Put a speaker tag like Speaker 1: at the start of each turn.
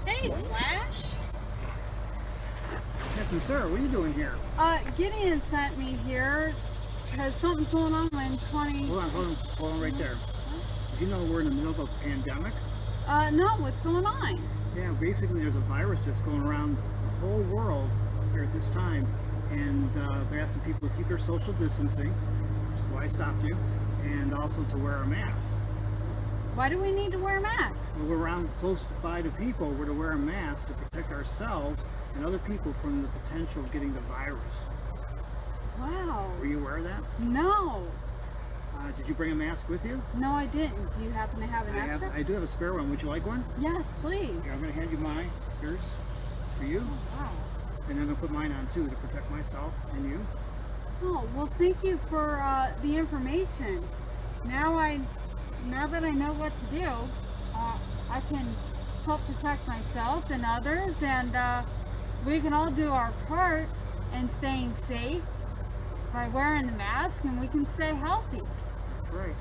Speaker 1: Hey, Flash.
Speaker 2: Captain Sarah, what are you doing here?
Speaker 1: Gideon sent me here because something's going on in 20...
Speaker 2: Hold on right there. Did you know we're in the middle of a pandemic?
Speaker 1: No, what's going on?
Speaker 2: Yeah, basically there's a virus that's going around the whole world here at this time, and they're asking people to keep their social distancing, which is why I stopped you, and also to wear a mask.
Speaker 1: Why do we need to wear masks?
Speaker 2: When we're around close by to people, we're to wear a mask to protect ourselves and other people from the potential of getting the virus.
Speaker 1: Wow.
Speaker 2: Were you aware of that?
Speaker 1: No.
Speaker 2: Did you bring a mask with you?
Speaker 1: No, I didn't. Do you happen to have an extra?
Speaker 2: I do have a spare one. Would you like one?
Speaker 1: Yes, please.
Speaker 2: Here, I'm going to hand you mine. Here's for you.
Speaker 1: Oh, wow.
Speaker 2: And I'm going to put mine on too to protect myself and you.
Speaker 1: Oh, well, thank you for the information. Now that I know what to do, I can help protect myself and others, and we can all do our part in staying safe by wearing the mask, and we can stay healthy.
Speaker 2: That's right.